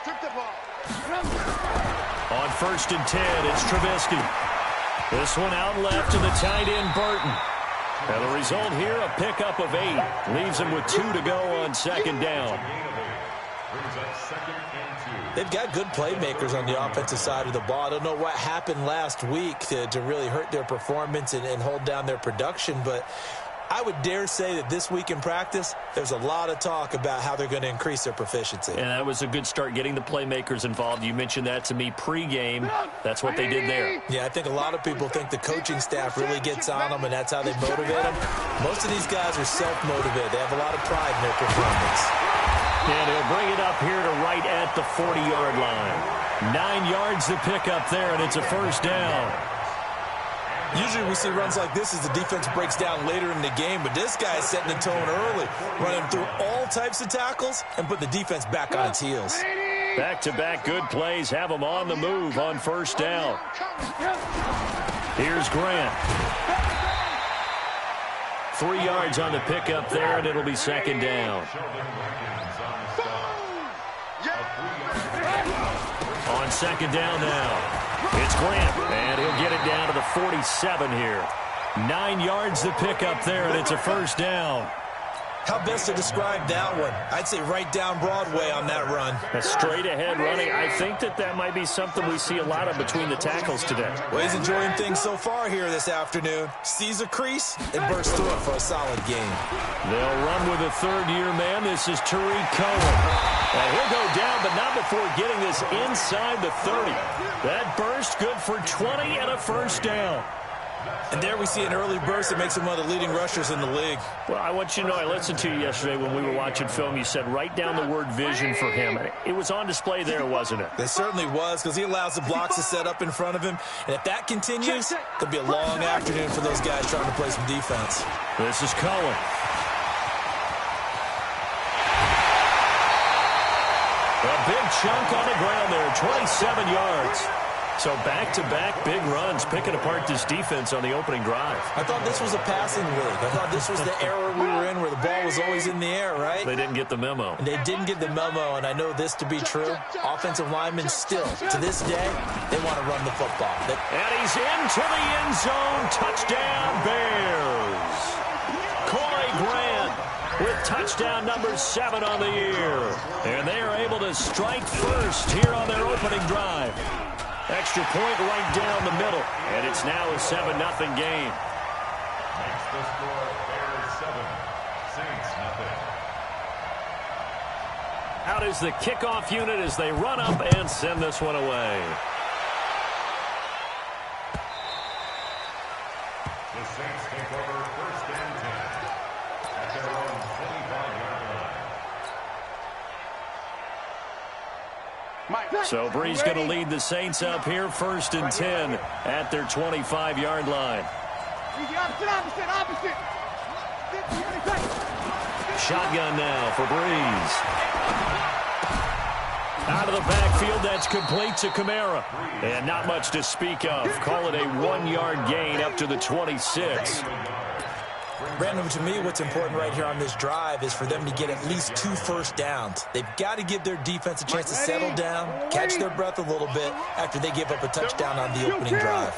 On 1st and 10, it's Trubisky. This one out left to the tight end, Burton. And the result here, a pickup of 8. Leaves him with 2 to go on 2nd down. They've got good playmakers on the offensive side of the ball. I don't know what happened last week to really hurt their performance and hold down their production, but I would dare say that this week in practice, there's a lot of talk about how they're going to increase their proficiency. And that was a good start, getting the playmakers involved. You mentioned that to me pregame. That's what they did there. Yeah, I think a lot of people think the coaching staff really gets on them, and that's how they motivate them. Most of these guys are self-motivated. They have a lot of pride in their performance. And he'll bring it up here to right at the 40-yard line. 9 yards to pick up there, and it's a 1st down. Usually we see runs like this as the defense breaks down later in the game, but this guy is setting the tone early, running through all types of tackles and put the defense back on its heels. Back-to-back good plays have them on the move on 1st down. Here's Grant. 3 yards on the pickup there, and it'll be 2nd down. On 2nd down now. It's Grant, and he'll get it down to the 47 here. 9 yards to pick up there, and it's a 1st down. How best to describe that one? I'd say right down Broadway on that run. A straight-ahead running. I think that might be something we see a lot of between the tackles today. Well, he's enjoying things so far here this afternoon. Sees a crease and bursts through it for a solid gain. They'll run with a 3rd-year man. This is Tariq Cohen. And he'll go down, but not before getting this inside the 30. That burst good for 20 and a 1st down. And there we see an early burst that makes him one of the leading rushers in the league. Well, I want you to know, I listened to you yesterday when we were watching film. You said write down the word vision for him. It was on display there, wasn't it? It certainly was, because he allows the blocks to set up in front of him. And if that continues, it'll be a long afternoon for those guys trying to play some defense. This is Cohen. A big chunk on the ground there, 27 yards. So back-to-back big runs, picking apart this defense on the opening drive. I thought this was a passing league. I thought this was the era we were in where the ball was always in the air, right? They didn't get the memo. And they didn't get the memo, and I know this to be true. Offensive linemen still, to this day, they want to run the football. And he's into the end zone. Touchdown, Bears. Corey Grant with touchdown number 7 on the year. And they are able to strike first here on their opening drive. Extra point right down the middle. And it's now a 7-0 game. Makes the score Bears 7, Saints 0. Out is the kickoff unit as they run up and send this one away. The Saints take over 1st and 10 at their own 25-yard line. So Bree's going to lead the Saints up here 1st and 10 at their 25-yard line. Shotgun now for Breeze. Out of the backfield, that's complete to Kamara. And not much to speak of. Call it a 1-yard gain up to the 26. Brandon, to me, what's important right here on this drive is for them to get at least 2 first downs. They've got to give their defense a chance to settle down, catch their breath a little bit after they give up a touchdown on the opening drive.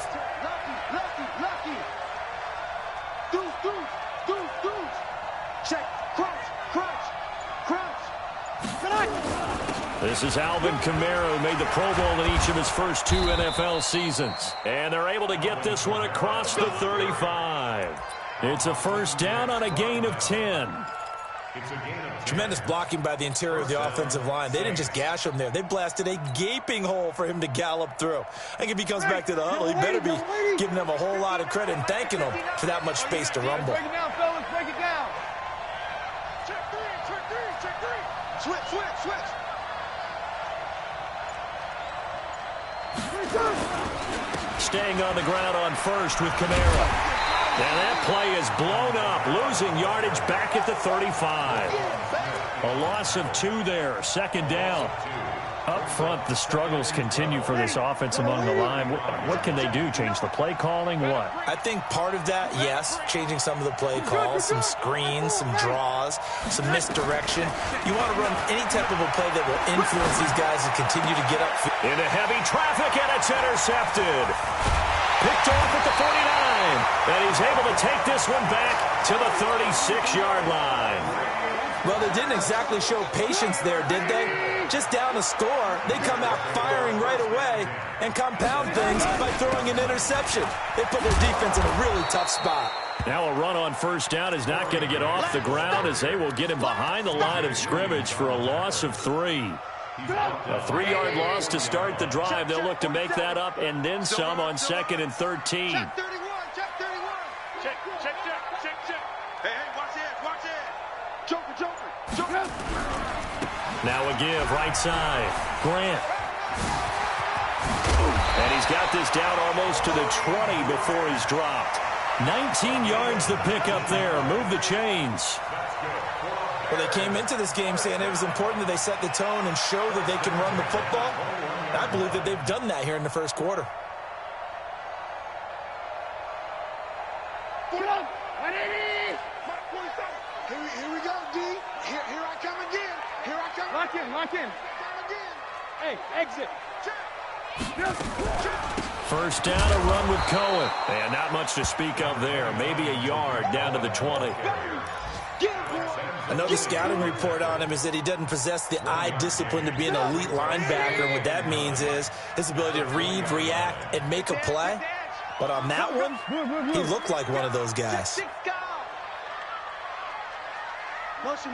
This is Alvin Kamara, who made the Pro Bowl in each of his first 2 NFL seasons. And they're able to get this one across the 35. It's a 1st down on a gain of 10. Tremendous blocking by the interior of the offensive line. They didn't just gash him there. They blasted a gaping hole for him to gallop through. I think if he comes back to the huddle, he better be giving them a whole lot of credit and thanking them for that much space to rumble. Break it down, fellas. Break it down. Check 3, check 3, check 3. Switch. Staying on the ground on 1st with Kamara. And that play is blown up, losing yardage back at the 35. A loss of 2 there, second down. Up front, the struggles continue for this offense among the line. What can they do? Change the play calling? What? I think part of that, yes, changing some of the play calls, some screens, some draws, some misdirection. You want to run any type of a play that will influence these guys and continue to get up. Into heavy traffic, and it's intercepted. Picked off at the 49, and he's able to take this one back to the 36-yard line. Well, they didn't exactly show patience there, did they? Just down a score, they come out firing right away and compound things by throwing an interception. They put their defense in a really tough spot. Now a run on first down is not going to get off the ground as they will get him behind the line of scrimmage for a loss of 3. A 3-yard loss to start the drive. They'll look to make that up and then some on 2nd and 13. Check 31, check 31. Check. Hey, watch it. Joker. Now a give, right side. Grant. And he's got this down almost to the 20 before he's dropped. 19 yards the pick up there. Move the chains. Well, they came into this game saying it was important that they set the tone and show that they can run the football. And I believe that they've done that here in the first quarter. Here we go, D. Here I come again. Lock in. Hey, exit. First down, a run with Cohen. And not much to speak of there. Maybe a yard down to the 20. Another scouting report on him is that he doesn't possess the eye discipline to be an elite linebacker. And what that means is his ability to read, react, and make a play. But on that one, he looked like one of those guys. Motion.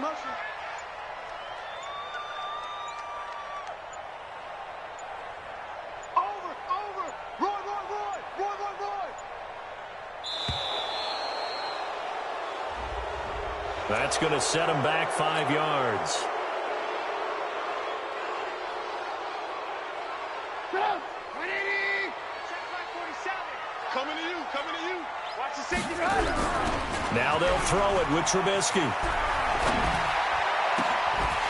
Over. Roy. That's going to set him back 5 yards. Coming to you. Watch the safety run. Now they'll throw it with Trubisky.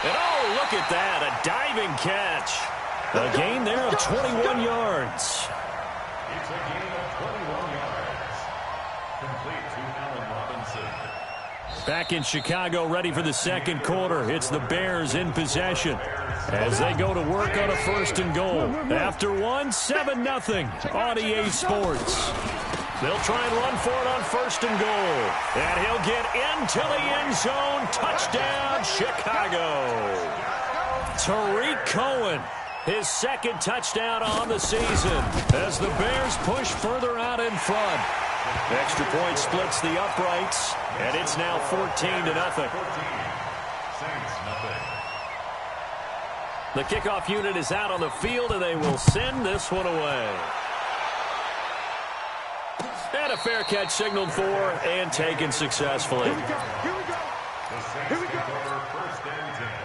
And oh, look at that, a diving catch. A gain there of 21 yards. It's a gain of 21 yards. Complete to Allen Robinson. Back in Chicago, ready for the second quarter. It's the Bears in possession as they go to work on a 1st and goal. After 7-0 on EA Sports. They'll try and run for it on 1st and goal. And he'll get into the end zone. Touchdown, Chicago. Tariq Cohen, his 2nd touchdown on the season as the Bears push further out in front. Extra point splits the uprights, and it's now 14-0. The kickoff unit is out on the field, and they will send this one away. And a fair catch signaled for and taken successfully. Here we go.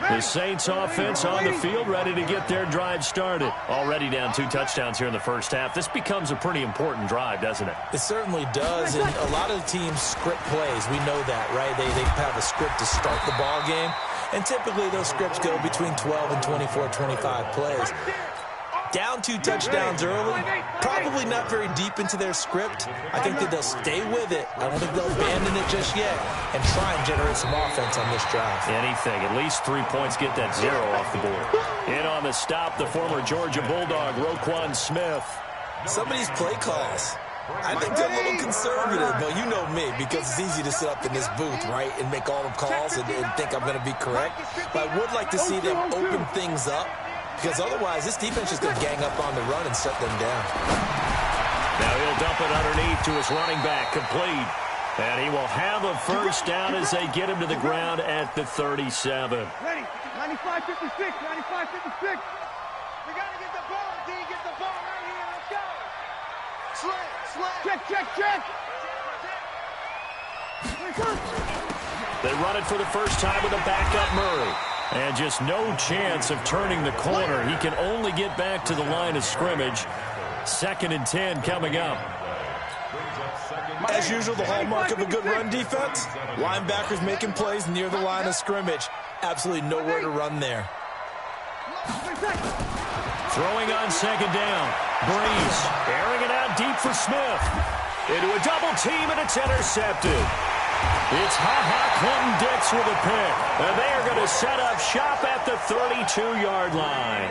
The Saints offense on the field, ready to get their drive started. Already down 2 touchdowns here in the first half. This becomes a pretty important drive, doesn't it? It certainly does, and a lot of the teams script plays. We know that, right? They have a script to start the ball game, and typically those scripts go between 12 and 24, 25 plays. Down 2 touchdowns early, probably not very deep into their script. I think that they'll stay with it. I don't think they'll abandon it just yet and try and generate some offense on this drive. Anything. At least 3 points, get that 0 off the board. In on the stop, the former Georgia Bulldog, Roquan Smith. Some of these play calls, I think they're a little conservative, but you know me, because it's easy to sit up in this booth, right, and make all the calls and think I'm going to be correct. But I would like to see them open things up, because otherwise this defense is going to gang up on the run and shut them down. Now he'll dump it underneath to his running back, complete. And he will have a first down as they get him to the ground at the 37. Ready. 95-56. We got to get the ball, D. Get the ball right here. Let's go. Slant. Check. They run it for the first time with a backup Murray. And just no chance of turning the corner. He can only get back to the line of scrimmage. 2nd and 10 coming up. As usual, the hallmark of a good run defense, linebackers making plays near the line of scrimmage. Absolutely nowhere to run there. Throwing on second down. Breeze airing it out deep for Smith. Into a double team, and it's intercepted. It's Clinton-Dix with a pick. And they are going to set up shop at the 32-yard line.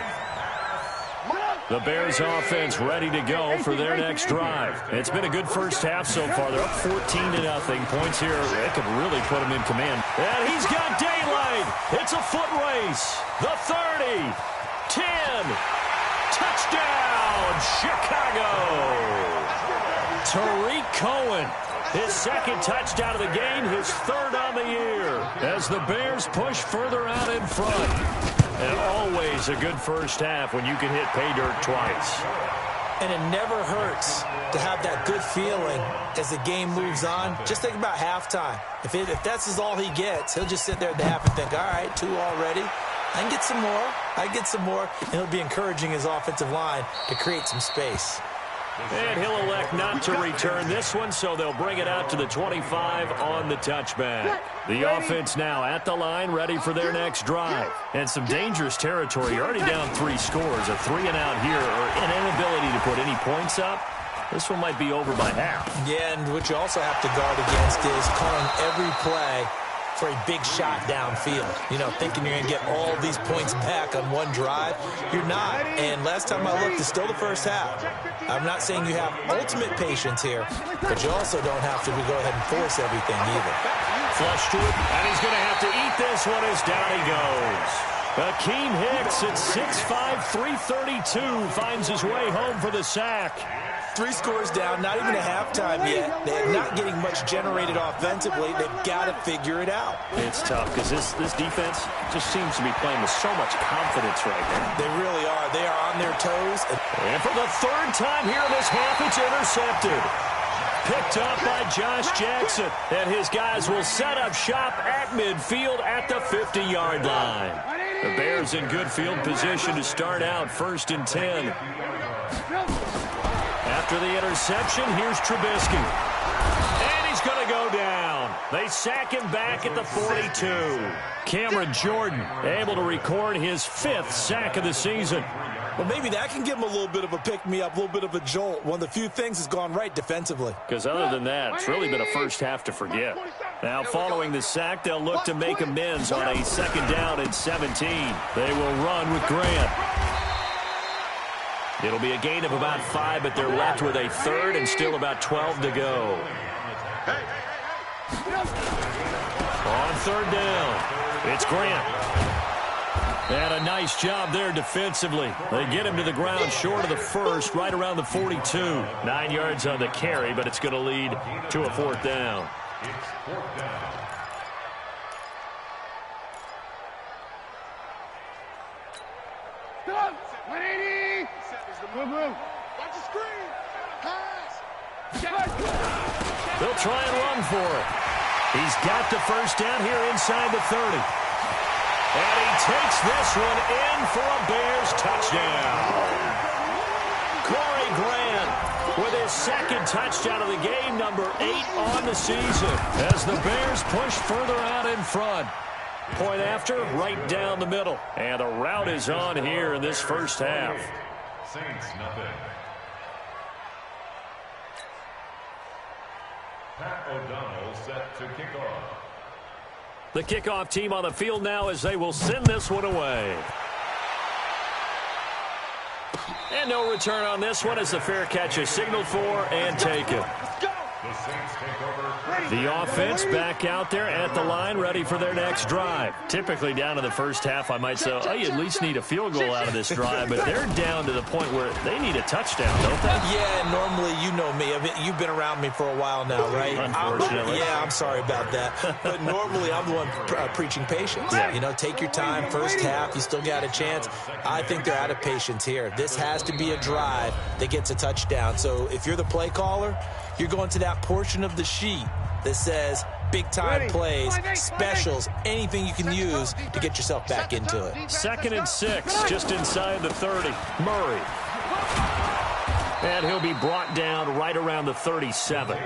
The Bears offense ready to go for their next drive. It's been a good first half so far. They're up 14-0. Points here, they could really put them in command. And he's got daylight. It's a foot race. The 30, 10, touchdown, Chicago. Tariq Cohen, his second touchdown of the game, his third on the year, as the Bears push further out in front. And always a good first half when you can hit pay dirt twice. And it never hurts to have that good feeling as the game moves on. Just think about halftime. If that's all he gets, he'll just sit there at the half and think, all right, 2 already. I can get some more. I can get some more. And he'll be encouraging his offensive line to create some space. And he'll elect not to return this one, so they'll bring it out to the 25 on the touchback. The offense now at the line, ready for their next drive. And some dangerous territory. You're already down 3 scores. A 3-and-out here, or an inability to put any points up. This one might be over by half. Yeah, and what you also have to guard against is calling every play for a big shot downfield. You know, thinking you're going to get all these points back on one drive. You're not. And last time I looked, it's still the first half. I'm not saying you have ultimate patience here, but you also don't have to go ahead and force everything either. Flush to it, and he's going to have to eat this one as down he goes. Akeem Hicks at 6'5", 332 finds his way home for the sack. 3 scores down, not even a halftime yet. They're not getting much generated offensively. They've got to figure it out. It's tough because this defense just seems to be playing with so much confidence right now. They really are. They are on their toes. And for the 3rd time here in this half, it's intercepted. Picked up by Josh Jackson. And his guys will set up shop at midfield at the 50-yard line. The Bears in good field position to start out 1st and 10. After the interception, here's Trubisky. And he's going to go down. They sack him back at the 42. Cameron Jordan able to record his 5th sack of the season. Well, maybe that can give him a little bit of a pick-me-up, a little bit of a jolt. One of the few things that's gone right defensively. Because other than that, it's really been a first half to forget. Now, following the sack, they'll look to make amends on a 2nd down and 17. They will run with Grant. It'll be a gain of about 5, but they're left with a 3rd and still about 12 to go. On 3rd down, it's Grant. And a nice job there defensively. They get him to the ground short of the 1st, right around the 42. 9 yards on the carry, but it's going to lead to a 4th down. It's 4th down. Watch the screen. Pass. They'll try and run for it. He's got the 1st down here inside the 30. And he takes this one in for a Bears touchdown. Corey Grant with his 2nd touchdown of the game, number 8 on the season, as the Bears push further out in front. Point after, right down the middle. And the route is on here in this first half. Saints, nothing. Pat O'Donnell set to kick off. The kickoff team on the field now as they will send this one away. And no return on this one as the fair catch is signaled for and taken. The Saints take over. The offense back out there at the line, ready for their next drive. Typically down to the first half, I might say, oh, you at least need a field goal out of this drive, but they're down to the point where they need a touchdown, don't they? Yeah, normally, you know me. I mean, you've been around me for a while now, right? Unfortunately. I'm sorry about that. But normally, I'm the one preaching patience. Yeah. You know, take your time. First half, you still got a chance. I think they're out of patience here. This has to be a drive that gets a touchdown. So if you're the play caller, you're going to that portion of the sheet that says big-time plays, specials, anything you can use to get yourself back into it. 2nd and 6, just inside the 30. Murray. And he'll be brought down right around the 37.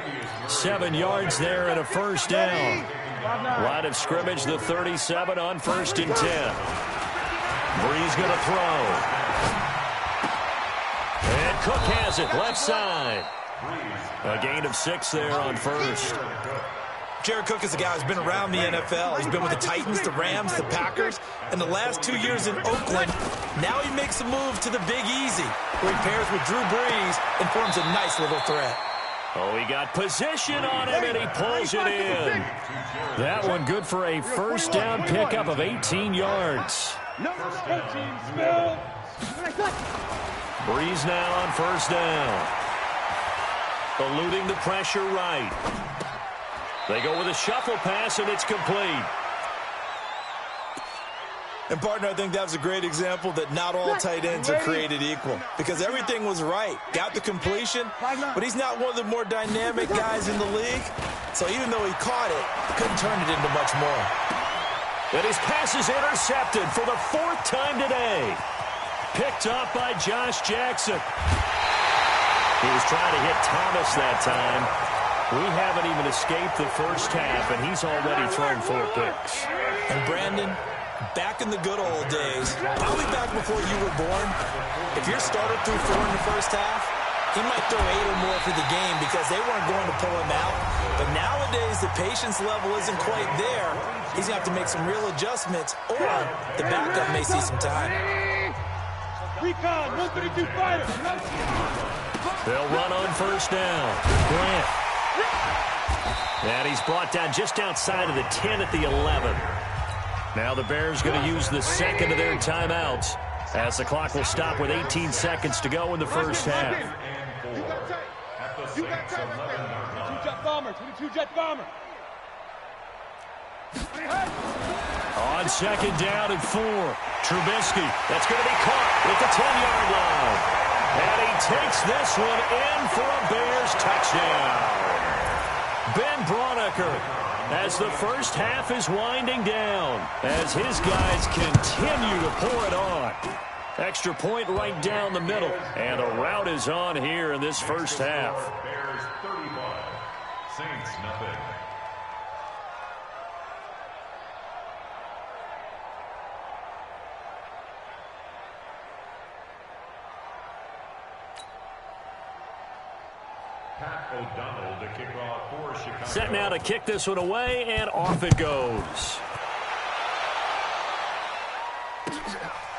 7 yards there and a first down. Line of scrimmage, the 37 on 1st and 10. Brees going to throw. And Cook has it, left side. A gain of 6 there on first. Jared Cook is a guy who's been around the NFL. He's been with the Titans, the Rams, the Packers, and the last 2 years in Oakland. Now he makes a move to the Big Easy, where he pairs with Drew Brees and forms a nice little threat. Oh, he got position on him, and he pulls it in. That one good for a first down pickup of 18 yards. Brees now on first down. Eluding the pressure right. They go with a shuffle pass, and it's complete. And, partner, I think that was a great example that not all tight ends are created equal, because everything was right. Got the completion, but he's not one of the more dynamic guys in the league. So even though he caught it, couldn't turn it into much more. And his pass is intercepted for the 4th time today. Picked up by Josh Jackson. He was trying to hit Thomas that time. We haven't even escaped the first half, and he's already thrown 4 picks. And, Brandon, back in the good old days, probably back before you were born, if your starter threw 4 in the first half, he might throw 8 or more for the game because they weren't going to pull him out. But nowadays, the patience level isn't quite there. He's going to have to make some real adjustments, or the backup may see some time. Recon, 132 fighter. They'll run on first down. Grant. And he's brought down just outside of the 10 at the 11. Now the Bears going to use the second of their timeouts as the clock will stop with 18 seconds to go in the first half. You got time right there. 22 jet bomber, 22 jet bomber. On second down and 4. Trubisky, that's going to be caught at the 10-yard line. And he takes this one in for a Bears touchdown. Ben Braunecker, as the first half is winding down, as his guys continue to pour it on. Extra point right down the middle, and a rout is on here in this first half. Bears 35, Saints nothing. O'Donnell to kick off for Chicago. Set now to kick this one away, and off it goes.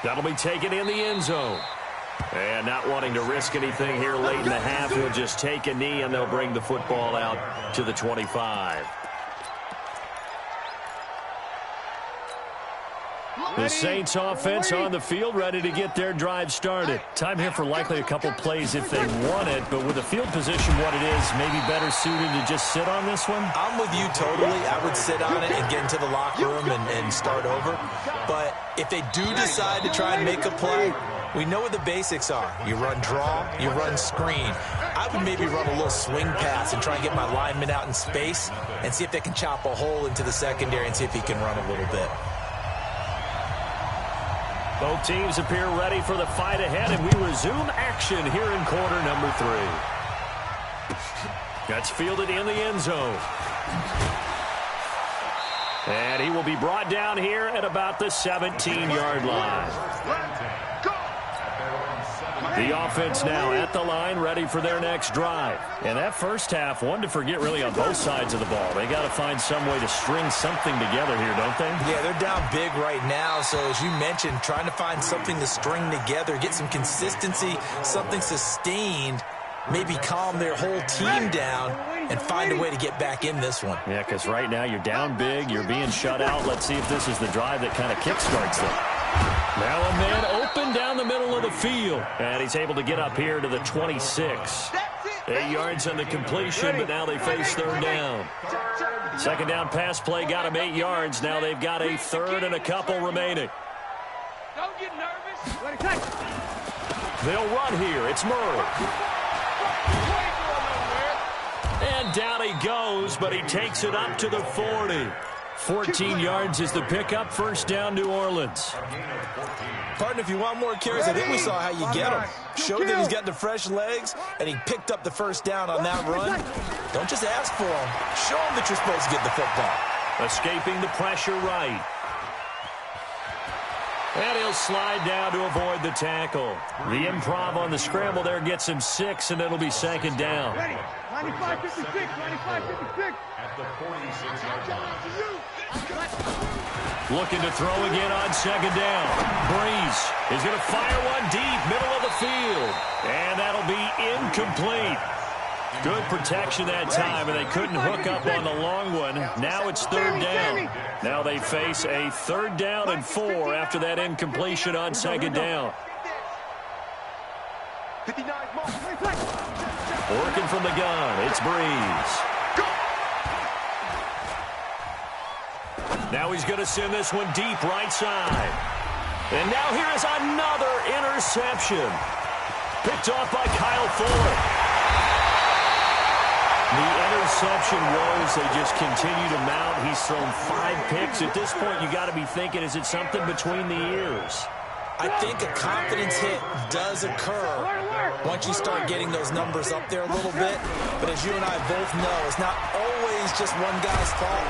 That'll be taken in the end zone. And not wanting to risk anything here late in the half, he'll just take a knee, and they'll bring the football out to the 25. The Saints offense on the field, ready to get their drive started. Time here for likely a couple plays if they want it, but with the field position what it is, maybe better suited to just sit on this one? I'm with you totally. I would sit on it and get into the locker room and start over. But if they do decide to try and make a play, we know what the basics are. You run draw, you run screen. I would maybe run a little swing pass and try and get my lineman out in space and see if they can chop a hole into the secondary and see if he can run a little bit. Both teams appear ready for the fight ahead, and we resume action here in quarter number 3. That's fielded in the end zone. And he will be brought down here at about the 17-yard line. The offense now at the line, ready for their next drive. And that first half, one to forget really on both sides of the ball. They got to find some way to string something together here, don't they? Yeah, they're down big right now. So as you mentioned, trying to find something to string together, get some consistency, something sustained, maybe calm their whole team down and find a way to get back in this one. Yeah, because right now you're down big, you're being shut out. Let's see if this is the drive that kind of kickstarts them. Now a man open down the middle of the field. And he's able to get up here to the 26. 8 yards on the completion, but now they face third down. Second down pass play got him 8 yards. Now they've got a third and a couple remaining. Don't get nervous. They'll run here. It's Murray. And down he goes, but he takes it up to the 40. 14 yards is the pickup. First down, New Orleans. Partner, if you want more carries, I think we saw how you get him. Showed that he's got the fresh legs, and he picked up the first down on that run. Don't just ask for him. Show him that you're supposed to get the football. Escaping the pressure right. And he'll slide down to avoid the tackle. The improv on the scramble there gets him 6, and it'll be second down. 95-56, 95-56. At the 46-yard line. Looking to throw again on second down. Breeze is going to fire one deep, middle of the field. And that'll be incomplete. Good protection that time, and they couldn't hook up on the long one. Now it's third down. Now they face a 3rd down and 4 after that incompletion on second down. Working from the gun, it's Breeze. Now he's going to send this one deep right side. And now here is another interception. Picked off by Kyle Fuller. The interception woes, they just continue to mount. He's thrown 5 picks. At this point, you got to be thinking, is it something between the ears? I think a confidence hit does occur once you start getting those numbers up there a little bit. But as you and I both know, it's not always just one guy's fault.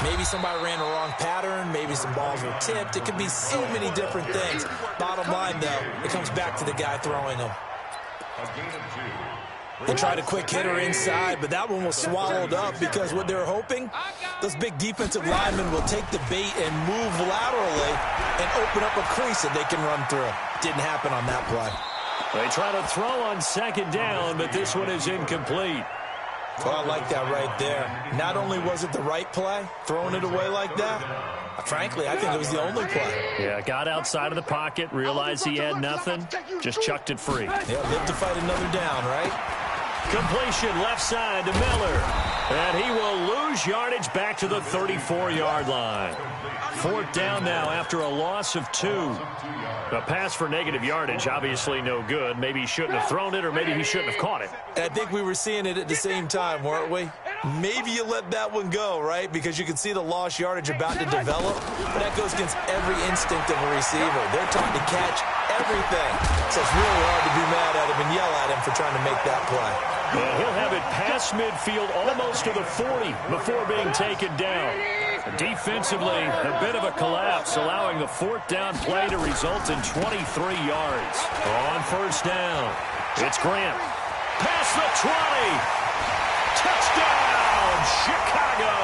Maybe somebody ran the wrong pattern. Maybe some balls were tipped. It could be so many different things. Bottom line, though, it comes back to the guy throwing them. They tried a quick hitter inside, but that one was swallowed up because what they're hoping, those big defensive linemen will take the bait and move laterally and open up a crease that they can run through. Didn't happen on that play. They try to throw on second down, but this one is incomplete. Well, I like that right there. Not only was it the right play, throwing it away like that, frankly, I think it was the only play. Yeah, got outside of the pocket, realized he had nothing, just chucked it free. Yeah, live to fight another down, right? Completion left side to Miller. And he will lose yardage back to the 34-yard line. 4th down now after a loss of 2. A pass for negative yardage, obviously no good. Maybe he shouldn't have thrown it, or maybe he shouldn't have caught it. And I think we were seeing it at the same time, weren't we? Maybe you let that one go, right? Because you can see the lost yardage about to develop. But that goes against every instinct of a receiver. They're trying to catch everything. So it's really hard to be mad at him and yell at him for trying to make that play. Well, he'll have it past midfield, almost to the 40 before being taken down. Defensively, a bit of a collapse, allowing the 4th down play to result in 23 yards. On 1st down, it's Grant. Past the 20. Touchdown, Chicago.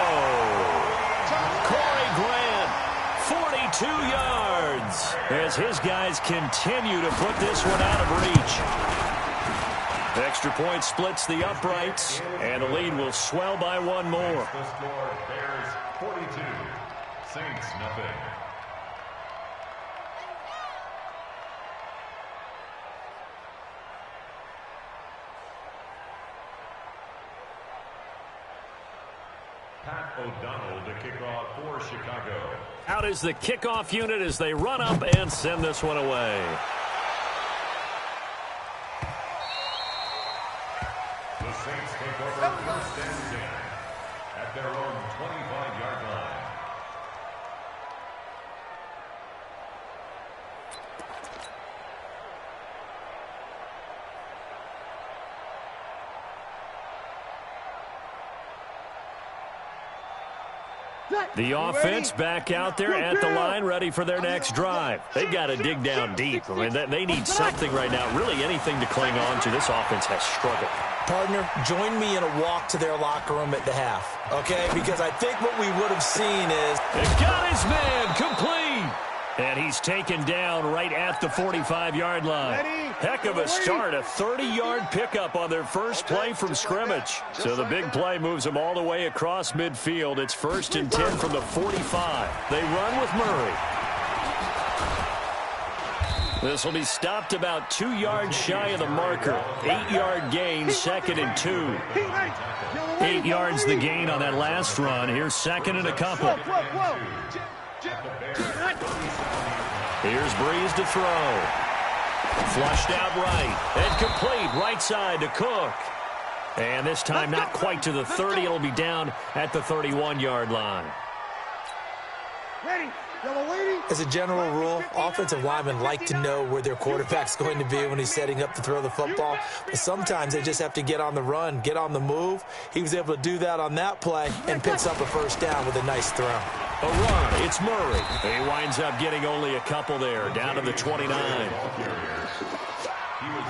Corey Grant, 42 yards, as his guys continue to put this one out of reach. Extra point splits the uprights, and the lead will swell by 1 more. The score, Bears 42, Saints nothing. Pat O'Donnell to kick off for Chicago. Out is the kickoff unit as they run up and send this one away. The Saints take over 1st and 10 at their own 25-yard line. The offense back out there at the line, ready for their next drive. They've got to dig down deep. I mean, they need something right now, really anything to cling on to. This offense has struggled. Partner, join me in a walk to their locker room at the half, okay? Because I think what we would have seen is... They got his man complete. And he's taken down right at the 45-yard line. Heck of a start, a 30-yard pickup on their first play from scrimmage. So the big play moves them all the way across midfield. It's 1st and 10 from the 45. They run with Murray. This will be stopped about 2 yards shy of the marker. 8-yard gain, 2nd and 2. 8 yards the gain on that last run. Here's 2nd and a couple. Here's Breeze to throw. Flushed out right. And complete right side to Cook. And this time not quite to the 30. It'll be down at the 31-yard line. As a general rule, offensive linemen like to know where their quarterback's going to be when he's setting up to throw the football. But sometimes they just have to get on the run, get on the move. He was able to do that on that play and picks up a first down with a nice throw. A run. It's Murray. He winds up getting only a couple there, down to the 29.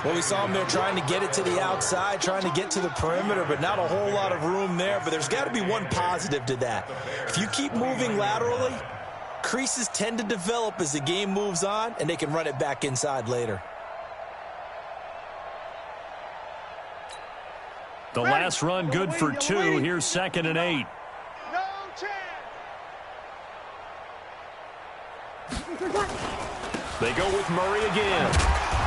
Well, we saw him there trying to get it to the outside, trying to get to the perimeter, but not a whole lot of room there. But there's got to be one positive to that. If you keep moving laterally, creases tend to develop as the game moves on, and they can run it back inside later. The last run good for 2. Here's 2nd and 8. No chance. They go with Murray again.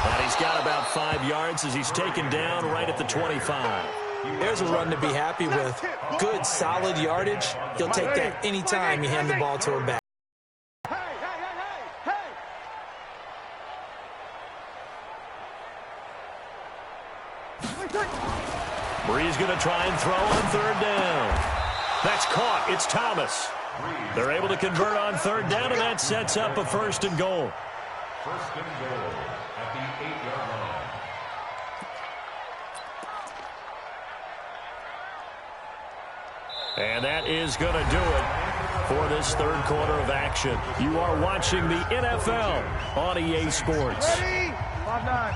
And he's got about 5 yards as he's taken down right at the 25. There's a run to be happy with. Good, solid yardage. He'll take that any time you hand the ball to him back. Bree's going to try and throw on 3rd down. That's caught. It's Thomas. They're able to convert on 3rd down, and that sets up a 1st and goal. 1st and goal at the 8-yard line. And that is going to do it for this 3rd quarter of action. You are watching the NFL on EA Sports. Ready? 5-9.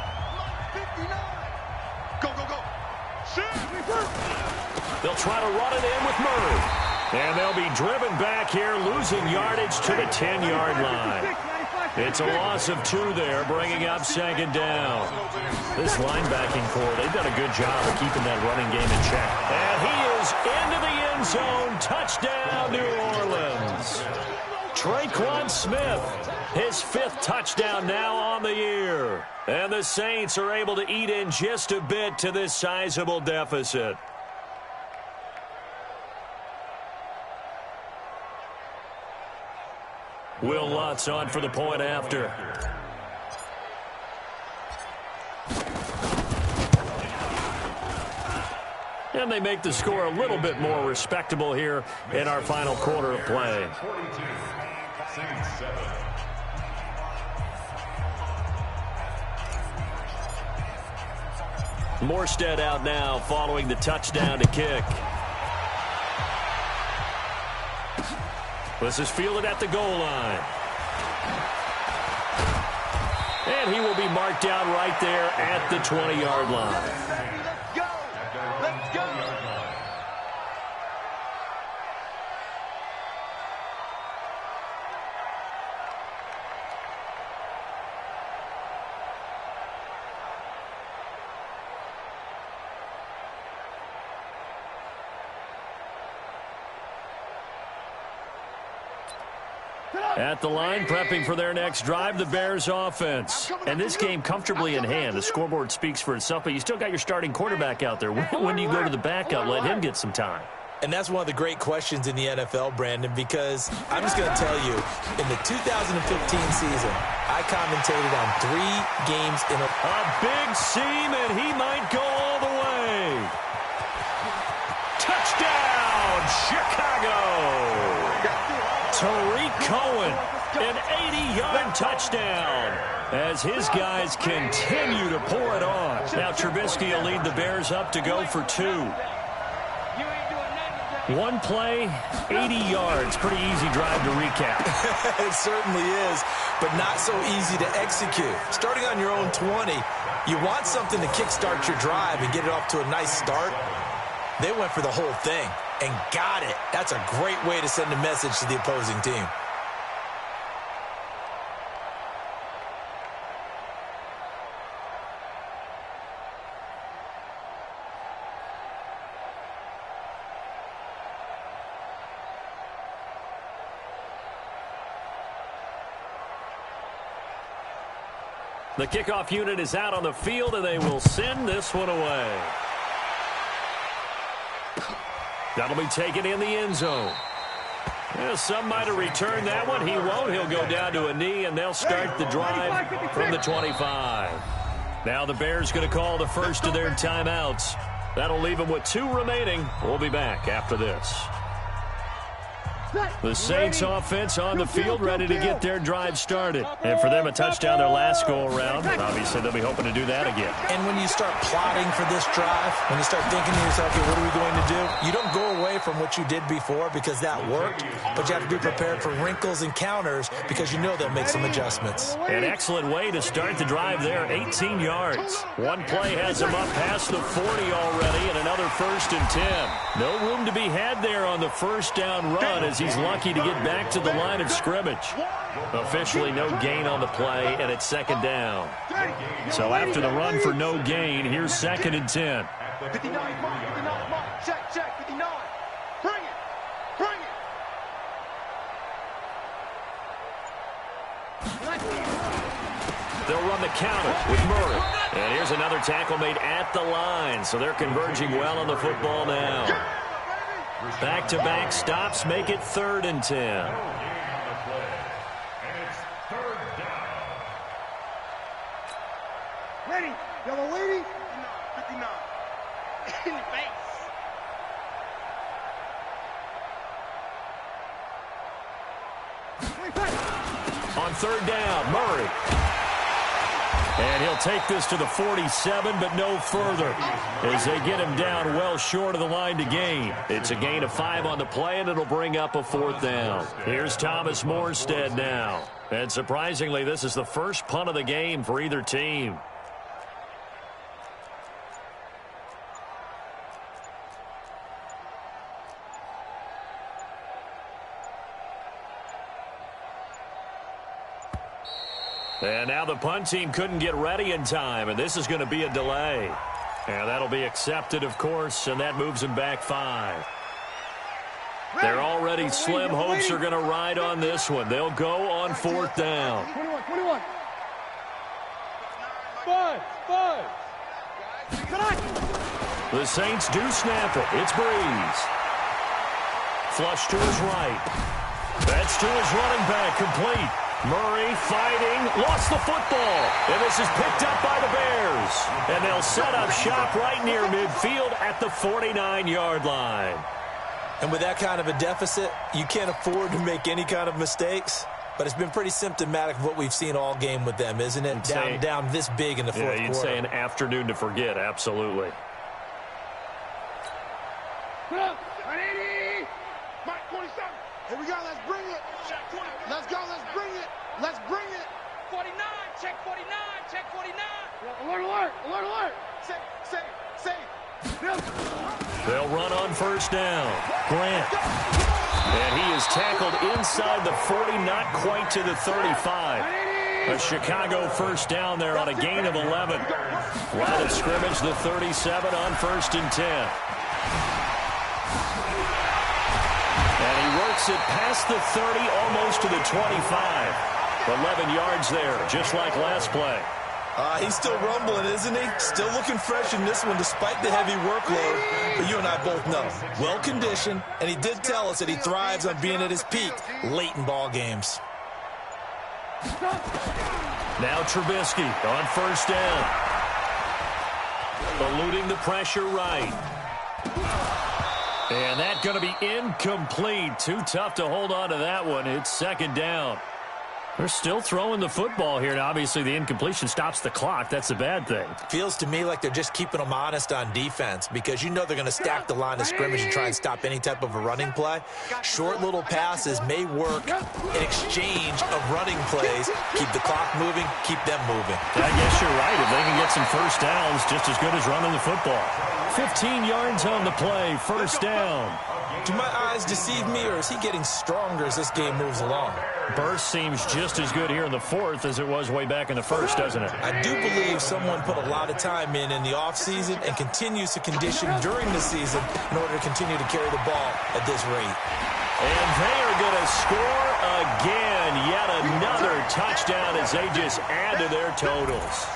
59. Go, go, go. They'll try to run it in with Murray. And they'll be driven back here, losing yardage to the 10-yard line. It's a loss of 2 there, bringing up 2nd down. This linebacking core, they've done a good job of keeping that running game in check. And he is into the end zone. Touchdown, New Orleans. Traquan Smith, his 5th touchdown now on the year. And the Saints are able to eat in just a bit to this sizable deficit. Will Lutz on for the point after. And they make the score a little bit more respectable here in our final quarter of play. 42, Saints 7. Morstead out now following the touchdown to kick. This is fielded at the goal line. And he will be marked down right there at the 20-yard line. Let's go. Let's go. At the line, prepping for their next drive, the Bears offense. And this game comfortably in hand. The scoreboard speaks for itself, but you still got your starting quarterback out there. When do you go to the backup? Let him get some time. And that's one of the great questions in the NFL, Brandon, because I'm just going to tell you, in the 2015 season, I commentated on 3 games in a big seam, and he might go all the way. Touchdown, Chicago! Tariq Cohen, an 80-yard touchdown as his guys continue to pour it on. Now Trubisky will lead the Bears up to go for 2. 1 play, 80 yards. Pretty easy drive to recap. It certainly is, but not so easy to execute. Starting on your own 20, you want something to kickstart your drive and get it off to a nice start. They went for the whole thing and got it. That's a great way to send a message to the opposing team. The kickoff unit is out on the field, and they will send this one away. That'll be taken in the end zone. Well, some might have returned that one. He won't. He'll go down to a knee, and they'll start the drive from the 25. Now the Bears going to call the first of their timeouts. That'll leave them with 2 remaining. We'll be back after this. The Saints offense on the field, ready to get their drive started. And for them, a touchdown their last go-around. Obviously, they'll be hoping to do that again. And when you start plotting for this drive, when you start thinking to yourself, okay, what are we going to do? You don't go away from what you did before because that worked, but you have to be prepared for wrinkles and counters because you know they'll make some adjustments. An excellent way to start the drive there, 18 yards. One play has them up past the 40 already, and another 1st and 10. No room to be had there on the first down run as he's lucky to get back to the line of scrimmage. Officially no gain on the play, and it's 2nd down. So after the run for no gain, here's 2nd and 10. 59, mark, check, 59. Bring it. They'll run the counter with Murray. And here's another tackle made at the line, so they're converging well on the football now. Back-to-back stops make it 3rd and 10. Ready. Yellow lady. 59. In the face. On 3rd down, Murray. And he'll take this to the 47, but no further as they get him down well short of the line to gain. It's a gain of 5 on the play, and it'll bring up a 4th down. Here's Thomas Morstead now. And surprisingly, this is the first punt of the game for either team. And now the punt team couldn't get ready in time, and this is going to be a delay. And that'll be accepted, of course, and that moves them back 5. They're already slim. Hopes are going to ride on this one. They'll go on 4th down. 21. 5. The Saints do snap it. It's Breeze. Flush to his right. That's to his running back, complete. Murray fighting, lost the football, and this is picked up by the Bears. And they'll set up shop right near midfield at the 49-yard line. And with that kind of a deficit, you can't afford to make any kind of mistakes. But it's been pretty symptomatic of what we've seen all game with them, isn't it? Down this big in the fourth quarter. You'd say an afternoon to forget, absolutely. Mike 27. Here we go, let's bring it. Let's go, let's bring it. 49, check 49. Alert. Say. They'll run on 1st down. Grant. And he is tackled inside the 40, not quite to the 35. A Chicago 1st down there on a gain of 11. Line of scrimmage, the 37 on 1st and 10. And he works it past the 30, almost to the 25. 11 yards there, just like last play. He's still rumbling, isn't he? Still looking fresh in this one despite the heavy workload. But you and I both know, well-conditioned, and he did tell us that he thrives on being at his peak late in ball games. Now Trubisky on 1st down. Eluding the pressure right. And that's going to be incomplete. Too tough to hold on to that one. It's 2nd down. They're still throwing the football here. Now, obviously, the incompletion stops the clock. That's the bad thing. Feels to me like they're just keeping them honest on defense because you know they're going to stack the line of scrimmage and try and stop any type of a running play. Short little passes may work in exchange of running plays. Keep the clock moving, keep them moving. I guess you're right. If they can get some 1st downs, just as good as running the football. 15 yards on the play, 1st down. Do my eyes deceive me, or is he getting stronger as this game moves along? Burst seems just as good here in the 4th as it was way back in the 1st, doesn't it? I do believe someone put a lot of time in the offseason and continues to condition during the season in order to continue to carry the ball at this rate. And they are going to score again. Yet another touchdown as they just add to their totals.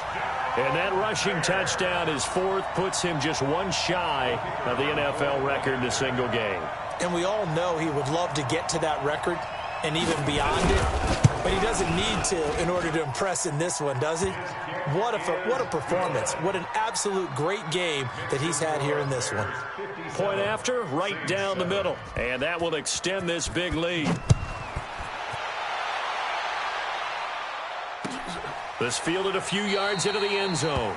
And that rushing touchdown is 4th, puts him just one shy of the NFL record in a single game. And we all know he would love to get to that record and even beyond it. But he doesn't need to in order to impress in this one, does he? What a performance. What an absolute great game that he's had here in this one. Point after, right down the middle. And that will extend this big lead. This fielded a few yards into the end zone.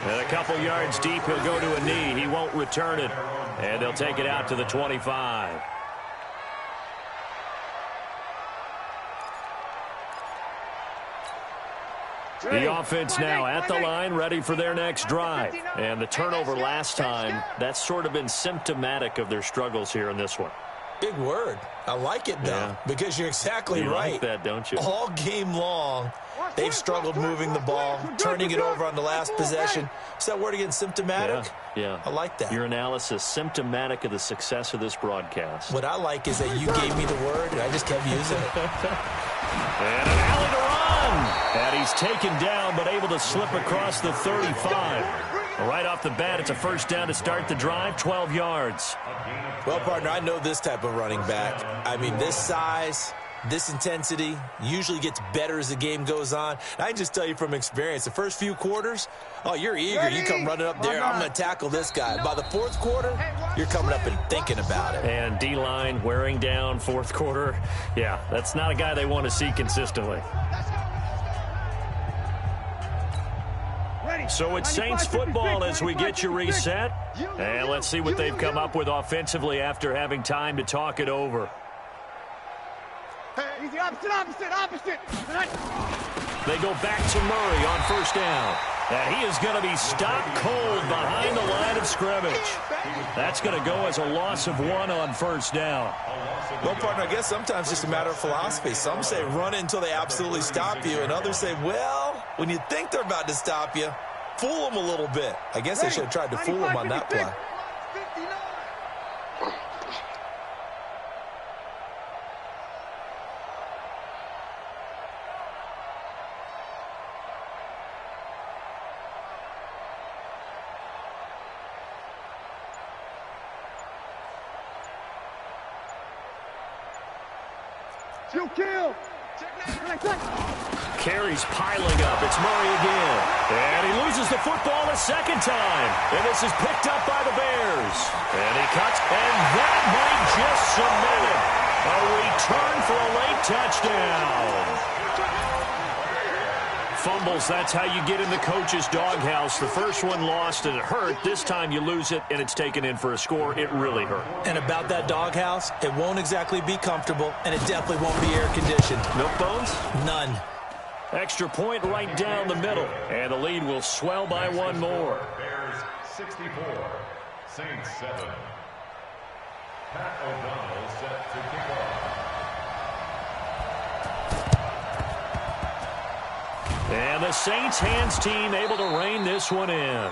And a couple yards deep, he'll go to a knee. He won't return it. And they'll take it out to the 25. The offense now at the line, ready for their next drive. And the turnover last time, that's sort of been symptomatic of their struggles here in this one. Big word. I like it, though, because you're exactly right. You like that, don't you? All game long, they've struggled moving the ball, turning it over on the last possession. Is that word again, symptomatic? Yeah. I like that. Your analysis, symptomatic of the success of this broadcast. What I like is that you gave me the word, and I just kept using it. And an alley to run. And he's taken down, but able to slip across the 35. Right off the bat, it's a first down to start the drive, 12 yards. Well, partner, I know this type of running back. I mean, this size, this intensity usually gets better as the game goes on. And I can just tell you from experience, the first few quarters, oh, you're eager. You come running up there, I'm going to tackle this guy. By the fourth quarter, you're coming up and thinking about it. And D-line wearing down fourth quarter. Yeah, that's not a guy they want to see consistently. So it's Saints football as we get you reset. And let's see what they've come up with offensively after having time to talk it over. Easy, opposite. They go back to Murray on first down. And he is going to be stopped cold behind the line of scrimmage. That's going to go as a loss of 1 on first down. Well, partner, I guess sometimes it's just a matter of philosophy. Some say run it until they absolutely stop you, and others say, well, when you think they're about to stop you, fool them a little bit. I guess they should have tried to fool them on that play. Kill. Carries piling up. It's Murray again. And he loses the football a second time. And this is picked up by the Bears. And he cuts. And that might just cement it. A return for a late touchdown. Fumbles, that's how you get in the coach's doghouse. The first one lost and it hurt. This time you lose it and it's taken in for a score. It really hurt. And about that doghouse, it won't exactly be comfortable, and it definitely won't be air-conditioned. Milk bones? None. Extra point right down the middle. And the lead will swell by 1 more. Bears 64, Saints 7. Pat O'Donnell set to kick off. And the Saints hands team able to rein this one in.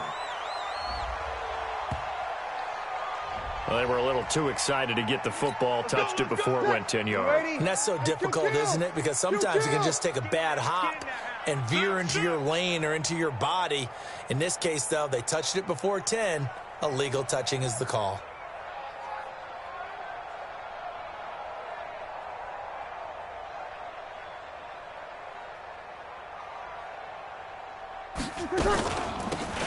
Well, they were a little too excited to get the football, touched it before it went 10 yards. And that's so difficult, isn't it? Because sometimes you can just take a bad hop and veer into your lane or into your body. In this case, though, they touched it before 10. Illegal touching is the call.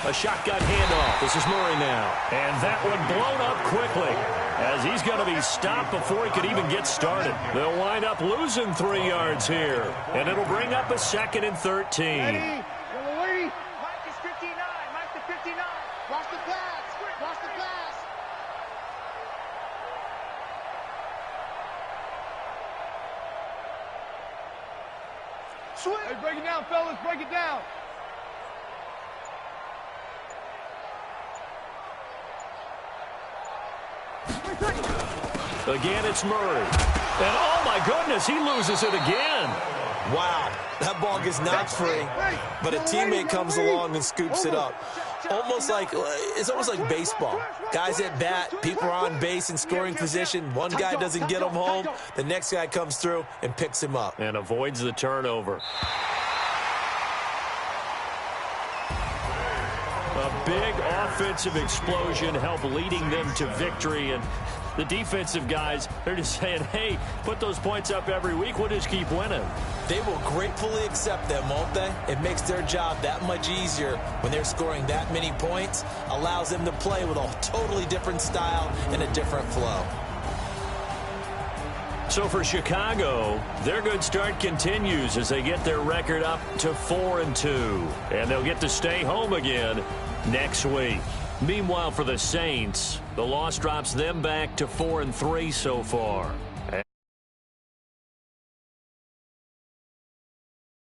A shotgun handoff. This is Murray now. And that one blown up quickly as he's going to be stopped before he could even get started. They'll wind up losing 3 yards here. And it'll bring up a 2nd and 13. Ready? Yellow lady. Mike is 59. Mike to 59. Watch the pass. Watch the pass. Swing. Hey, break it down, fellas. Break it down. Again, it's Murray. And oh my goodness, he loses it again. Wow, that ball gets knocked free, but a teammate comes along and scoops it up. It's almost like baseball. Guys at bat, people are on base in scoring position. One guy doesn't get him home, the next guy comes through and picks him up. And avoids the turnover. A big offensive explosion helped leading them to victory, and The defensive guys, they're just saying, hey, put those points up every week. We'll just keep winning. They will gratefully accept them, won't they? It makes their job that much easier when they're scoring that many points, allows them to play with a totally different style and a different flow. So for Chicago, their good start continues as they get their record up to 4-2. And they'll get to stay home again next week. Meanwhile, for the Saints, the loss drops them back to 4-3 so far.